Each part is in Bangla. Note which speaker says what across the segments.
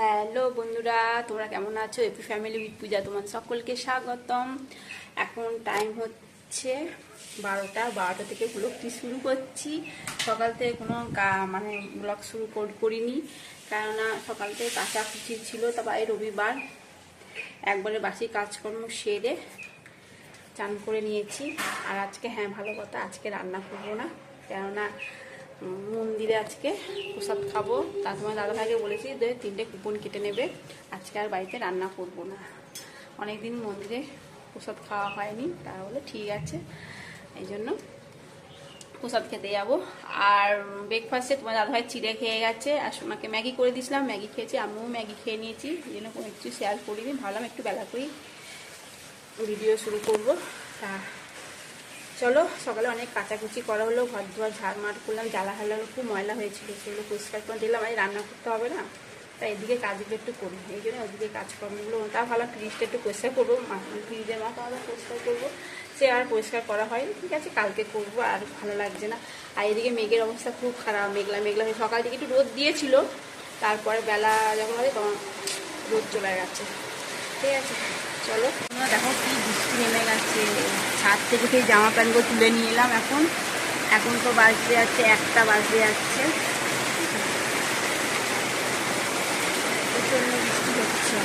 Speaker 1: হ্যালো বন্ধুরা, তোমরা কেমন আছো? এপি ফ্যামিলি উইথ পূজা তোমাদের সকলকে স্বাগতম। এখন টাইম হচ্ছে 12টা থেকে ব্লগটি শুরু করছি। সকাল থেকে কোনো মানে ব্লগ শুরু করিনি, কেননা সকাল থেকে কাচাকুচি ছিল। তারপরে রবিবার একবারে বাসি কাজকর্ম সেরে চান করে নিয়েছি। আর আজকে ভালো কথা, আজকে রান্না করবো না, কেননা মন্দিরে আজকে প্রসাদ খাবো। তার তোমার দাদাভাইকে বলেছি যে 3টে কুপন কেটে নেবে, আজকে আর বাড়িতে রান্না করব না। অনেকদিন মন্দিরে প্রসাদ খাওয়া হয়নি, তা বলে ঠিক আছে, এই জন্য প্রসাদ খেতে যাবো। আর ব্রেকফাস্টে তোমার দাদাভাই চিড়ে খেয়ে গেছে, আর সোনাকে ম্যাগি করে দিয়েছিলাম, ম্যাগি খেয়েছি, আমিও ম্যাগি খেয়ে নিয়েছি। এই জন্য কোনো কিছু শেয়ার করিনি, ভাবলাম একটু বেলা করেই ভিডিও শুরু করবো। তা চলো, সকালে অনেক কাচাকুচি করা হলো, ঘর দুয়ার ঝাড়মার করলাম, জ্বালা হালানো খুব ময়লা হয়েছিল, সেগুলো পরিষ্কার করে দিলাম। আর রান্না করতে হবে না, তাই এদিকে কাজগুলো একটু করি, এই জন্য ওদিকে কাজকর্মগুলো তা ভালো। ফ্রিজটা একটু পরিষ্কার করবো, ফ্রিজের মাথা আবার পরিষ্কার করবো, সে আর পরিষ্কার করা হয়নি, ঠিক আছে কালকে করবো। আর ভালো লাগছে না। আর এদিকে মেঘের অবস্থা খুব খারাপ, মেঘলা মেঘলা হয়ে সকাল থেকে একটু রোদ দিয়েছিল, তারপরে বেলা যখন হবে তখন রোদ চলে গেছে। ঠিক আছে চলো, তোমরা দেখো কি বৃষ্টি নেমে গেছে। ছাদ থেকে সেই জামা প্যান্টগুলো তুলে নিয়ে এলাম। এখন তো বাজতে যাচ্ছে 1টা বাজতে যাচ্ছে, প্রচন্ড বৃষ্টি হচ্ছে।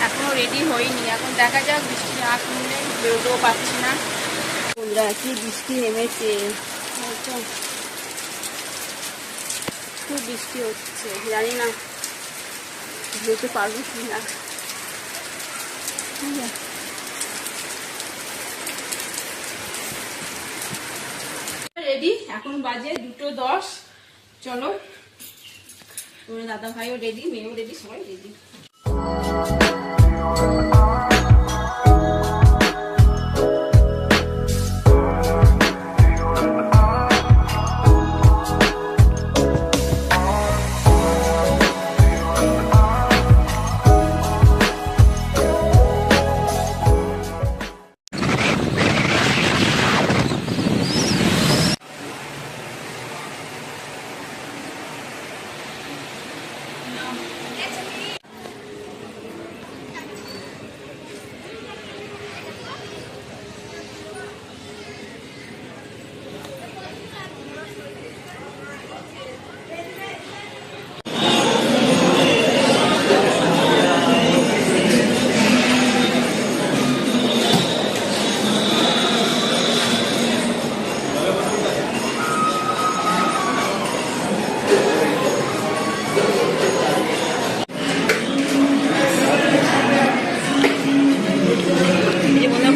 Speaker 1: এখনো রেডি হয়নি, এখন দেখা যাক, বৃষ্টি না কমলে বেরোতেও পারছি না। বন্ধুরা কি বৃষ্টি নেমেছে, খুব বৃষ্টি হচ্ছে, জানি না যেতে পারবো কি না। রেডি, এখন বাজে 2:10। চলো, তোমার দাদা ভাইও রেডি, মেয়েও রেডি, সবাই রেডি।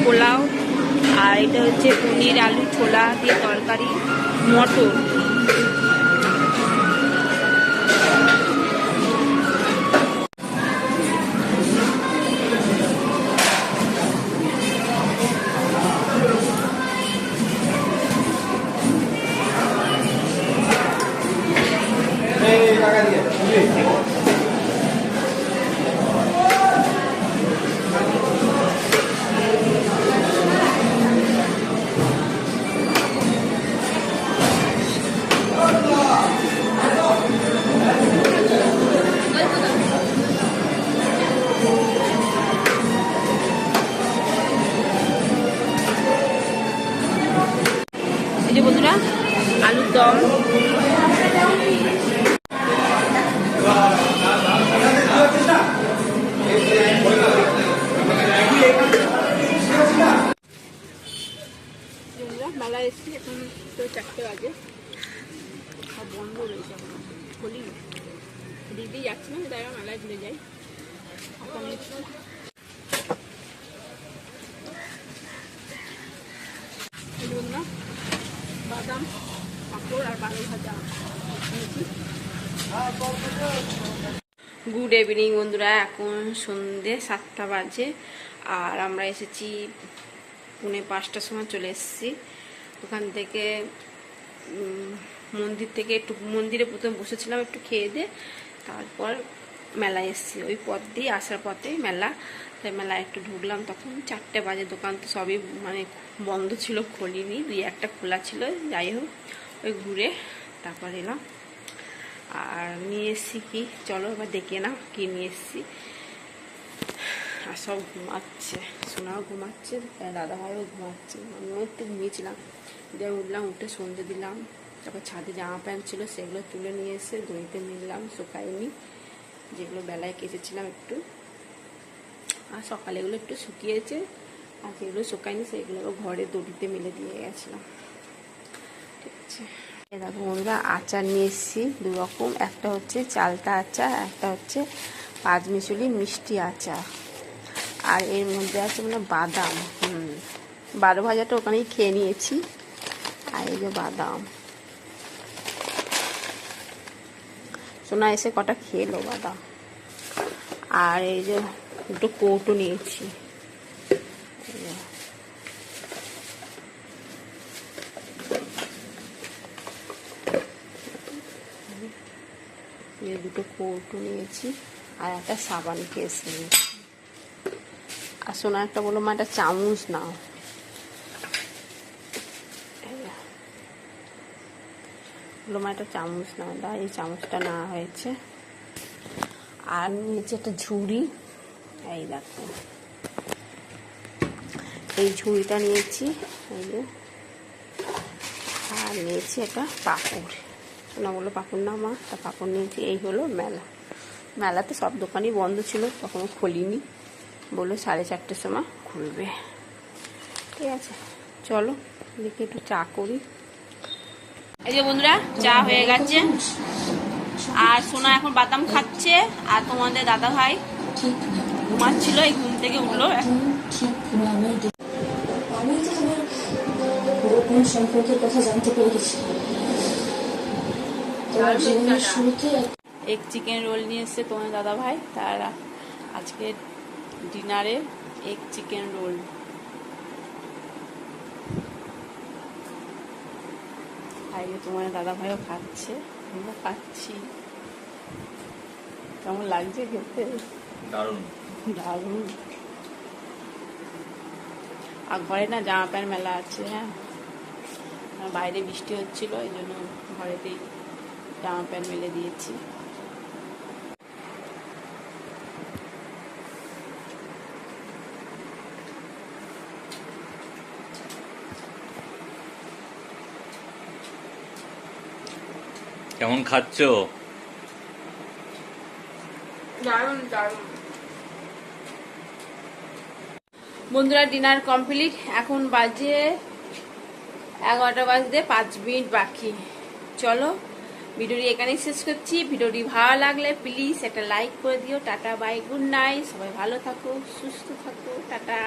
Speaker 1: পোলাও, আর এটা হচ্ছে পনির আলু ছোলা দিয়ে তরকারি, মটর। বন্ধুরা আলুর দম, মেলা এসছি, এখন তো 4টে বাজে, সব বন্ধ রয়েছে, এখন খুলি দিদি যাচ্ছি না, তাই মেলায় ঘুরে যাই। বাদাম পাঁপড় আর বালু ভাজা। গুড ইভিনিং বন্ধুরা, এখন সন্ধ্যে 7টা বাজে, আর আমরা এসেছি 4:45টার সময় চলে এসেছি। ওখান থেকে মন্দির থেকে একটু মন্দিরে প্রথমে বসেছিলাম, একটু খেয়ে দিয়ে তারপর মেলায় এসেছি। ওই পথ দিয়ে আসার পথে মেলা, তাই মেলায় একটু ঢুকলাম, তখন 4টে বাজে। দোকান তো সবই মানে বন্ধ ছিল, খোলিনি, 2-1টা খোলা ছিল। যাই হোক, ওই ঘুরে তারপর এলাম। আর নিয়ে এসছি কি, চলো এবার দেখে নাও কি নিয়ে এসছি। আর সব ঘুমাচ্ছে, সোনাও ঘুমাচ্ছে, দাদাভাইও ঘুমাচ্ছে, আমিও একটু ঘুমিয়েছিলাম। দিয়ে উঠলাম, উঠে সন্ধে দিলাম। তারপর ছাদে জামা প্যান্ট ছিল সেগুলো তুলে নিয়ে এসে দড়িতে মিললাম, শুকায়নি, যেগুলো বেলায় কেচেছিলাম একটু। আর সকালে এগুলো একটু শুকিয়েছে, আর যেগুলো শুকায়নি সেগুলো ঘরে দড়িতে মিলে দিয়ে গেছিলাম। ঠিক আছে, দেখো বন্ধুরা, আচার নিয়ে এসেছি দু রকম, একটা হচ্ছে চালতা আচার, একটা হচ্ছে পাঁচমিশালি মিষ্টি আচার। আর এর মধ্যে আছে মানে বাদাম, বারো ভাজাটা ওখানেই খেয়ে নিয়েছি। আর এই যে বাদাম, সোনা এসে কটা খেলো বাদাম। আর এই যে দুটো কৌটো নিয়েছি, দুটো কৌটো নিয়েছি, আর একটা সাবান কেস নিয়েছি। আর সোনা একটা বললো মা একটা চামচ নাও, বললো মা একটা চামচ নাও, দা এই চামচটা নেওয়া হয়েছে। আর নিয়েছি একটা ঝুড়ি, এই দেখো এই ঝুড়িটা নিয়েছি, এই যে। আর নিয়েছি একটা পাঁপড়, সোনা বললো পাঁপড় না মা, তা পাঁপড় নিয়েছি। এই হলো মেলা। মেলাতে সব দোকানই বন্ধ ছিল, তখনও খুলিনি, বললো 4:30টার সময় খুলবে। ঠিক আছে, চলো দেখি একটু চা করি। এই যে বন্ধুরা, চা হয়ে গেছে, আর সোনা এখন বাদাম খাচ্ছে, আর তোমাদের দাদা ভাই ঘুমাচ্ছিল, এই ঘুম থেকে উঠলো।
Speaker 2: আমি তো তোমার গোপন সম্পর্কের কথা জানতে পেরেছি। তোমার জীবনের শুরুতে
Speaker 1: এক চিকেন রোল নিয়ে এসছে তোমার দাদা ভাই, তার আজকে ডিনারে এক চিকেন রোল। আর তোমার দাদা ভাইও খাচ্ছে, আমরা খাচ্ছি। কেমন লাগছে খেতে?
Speaker 3: দারুণ
Speaker 1: দারুণ। আর ঘরে না জামা প্যান্ট মেলা আছে, হ্যাঁ, বাইরে বৃষ্টি হচ্ছিল, এই জন্য ঘরেতেই জামা প্যান্ট মেলে দিয়েছি।
Speaker 3: কেমন খাচ্ছ?
Speaker 1: দারুণ দারুণ। বন্ধুরা, ডিনার কমপ্লিট, এখন বাজে 11টা বাজতে 5 মিনিট বাকি। চলো ভিডিওটি এখানেই শেষ করছি। ভিডিওটি ভালো লাগলে প্লিজ একটা লাইক করে দিও। টাটা, বাই, গুড নাইট, সবাই ভালো থাকো, সুস্থ থাকো, টাটা।